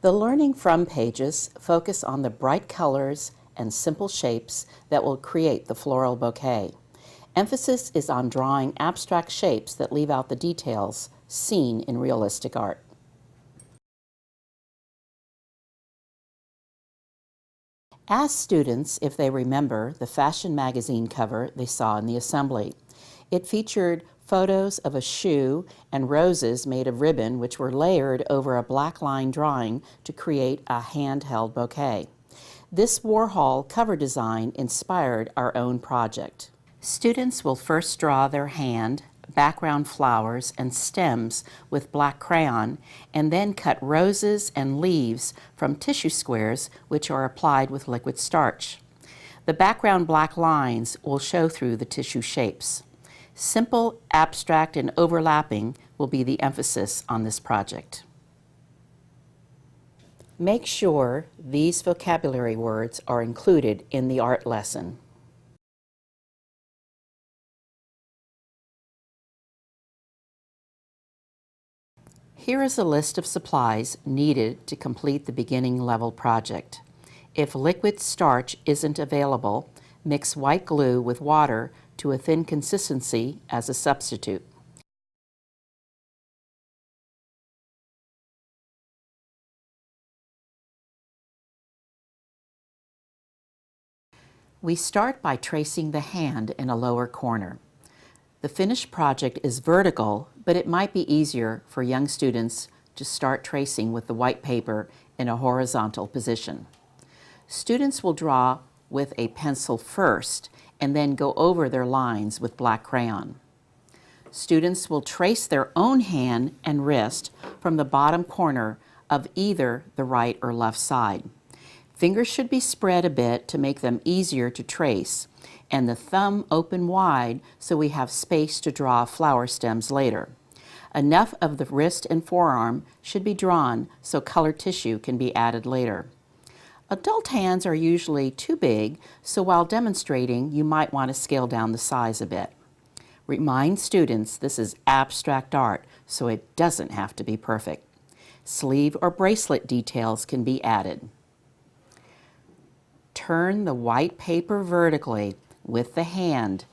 The Learning From pages focus on the bright colors and simple shapes that will create the floral bouquet. Emphasis is on drawing abstract shapes that leave out the details seen in realistic art. Ask students if they remember the fashion magazine cover they saw in the assembly. It featured photos of a shoe and roses made of ribbon which were layered over a black line drawing to create a handheld bouquet. This Warhol cover design inspired our own project. Students will first draw their hand, background flowers, and stems with black crayon, and then cut roses and leaves from tissue squares which are applied with liquid starch. The background black lines will show through the tissue shapes. Simple, abstract, and overlapping will be the emphasis on this project. Make sure these vocabulary words are included in the art lesson. Here is a list of supplies needed to complete the beginning level project. If liquid starch isn't available, mix white glue with water to a thin consistency as a substitute. We start by tracing the hand in a lower corner. The finished project is vertical, but it might be easier for young students to start tracing with the white paper in a horizontal position. Students will draw with a pencil first and then go over their lines with black crayon. Students will trace their own hand and wrist from the bottom corner of either the right or left side. Fingers should be spread a bit to make them easier to trace, and the thumb open wide so we have space to draw flower stems later. Enough of the wrist and forearm should be drawn so colored tissue can be added later. Adult hands are usually too big, so while demonstrating, you might want to scale down the size a bit. Remind students this is abstract art, so it doesn't have to be perfect. Sleeve or bracelet details can be added. Turn the white paper vertically with the hand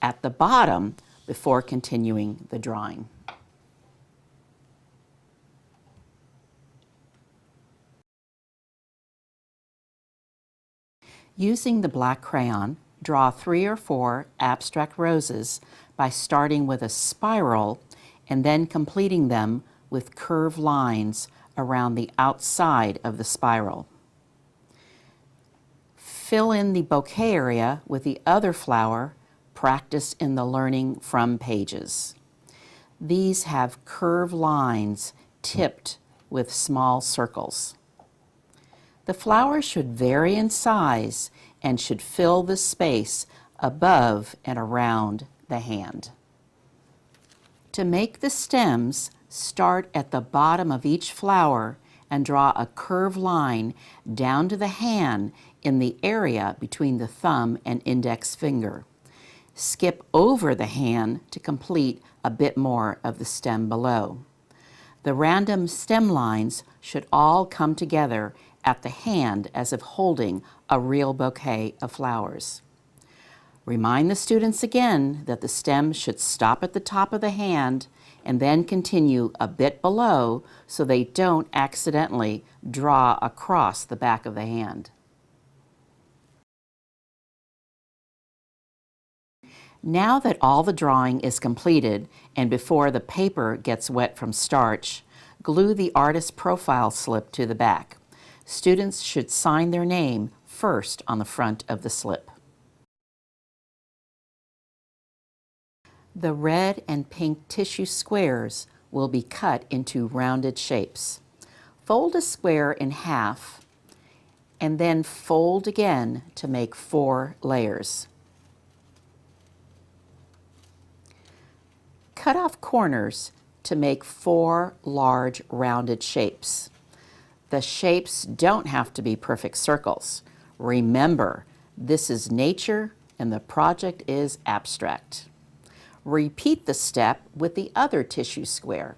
at the bottom before continuing the drawing. Using the black crayon, draw 3 or 4 abstract roses by starting with a spiral and then completing them with curved lines around the outside of the spiral. Fill in the bouquet area with the other flower practiced in the Learning From pages. These have curved lines tipped with small circles. The flowers should vary in size and should fill the space above and around the hand. To make the stems, start at the bottom of each flower and draw a curved line down to the hand in the area between the thumb and index finger. Skip over the hand to complete a bit more of the stem below. The random stem lines should all come together at the hand as if holding a real bouquet of flowers. Remind the students again that the stem should stop at the top of the hand and then continue a bit below so they don't accidentally draw across the back of the hand. Now that all the drawing is completed and before the paper gets wet from starch, glue the artist's profile slip to the back. Students should sign their name first on the front of the slip. The red and pink tissue squares will be cut into rounded shapes. Fold a square in half and then fold again to make 4 layers. Cut off corners to make 4 large rounded shapes. The shapes don't have to be perfect circles. Remember, this is nature and the project is abstract. Repeat the step with the other tissue square.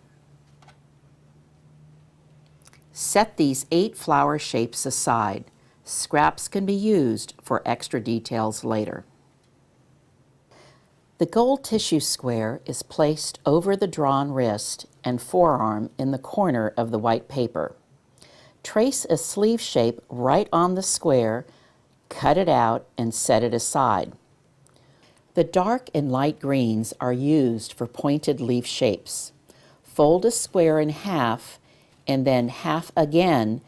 Set these 8 flower shapes aside. Scraps can be used for extra details later. The gold tissue square is placed over the drawn wrist and forearm in the corner of the white paper. Trace a sleeve shape right on the square, cut it out, and set it aside. The dark and light greens are used for pointed leaf shapes. Fold a square in half and then half again,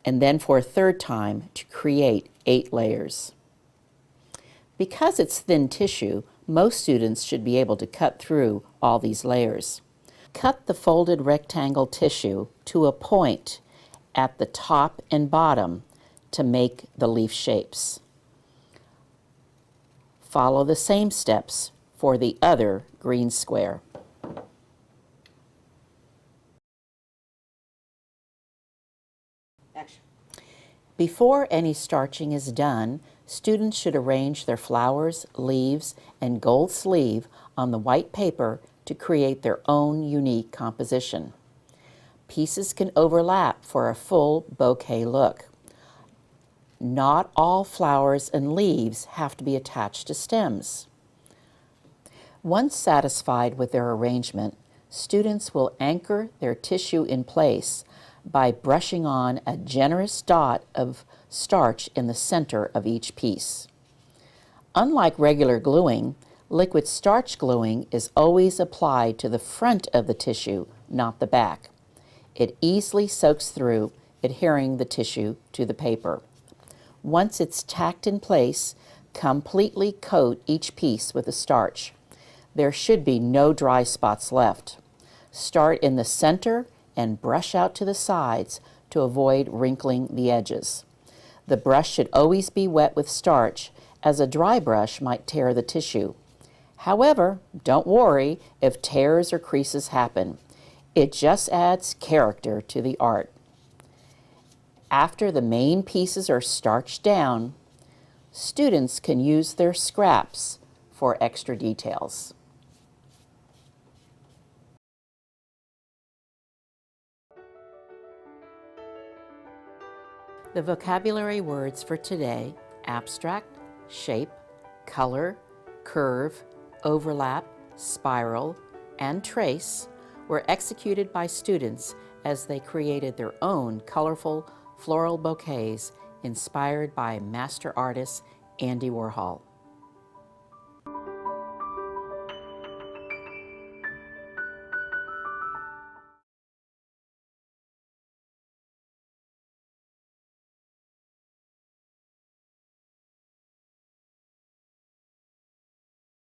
and then for a third time to create 8 layers. Because it's thin tissue, most students should be able to cut through all these layers. Cut the folded rectangle tissue to a point at the top and bottom to make the leaf shapes. Follow the same steps for the other green square. Action. Before any starching is done, students should arrange their flowers, leaves, and gold sleeve on the white paper to create their own unique composition. Pieces can overlap for a full bouquet look. Not all flowers and leaves have to be attached to stems. Once satisfied with their arrangement, students will anchor their tissue in place by brushing on a generous dot of starch in the center of each piece. Unlike regular gluing, liquid starch gluing is always applied to the front of the tissue, not the back. It easily soaks through, adhering the tissue to the paper. Once it's tacked in place, completely coat each piece with the starch. There should be no dry spots left. Start in the center and brush out to the sides to avoid wrinkling the edges. The brush should always be wet with starch, as a dry brush might tear the tissue. However, don't worry if tears or creases happen. It just adds character to the art. After the main pieces are starched down, students can use their scraps for extra details. The vocabulary words for today: abstract, shape, color, curve, overlap, spiral, and trace were executed by students as they created their own colorful floral bouquets inspired by master artist Andy Warhol.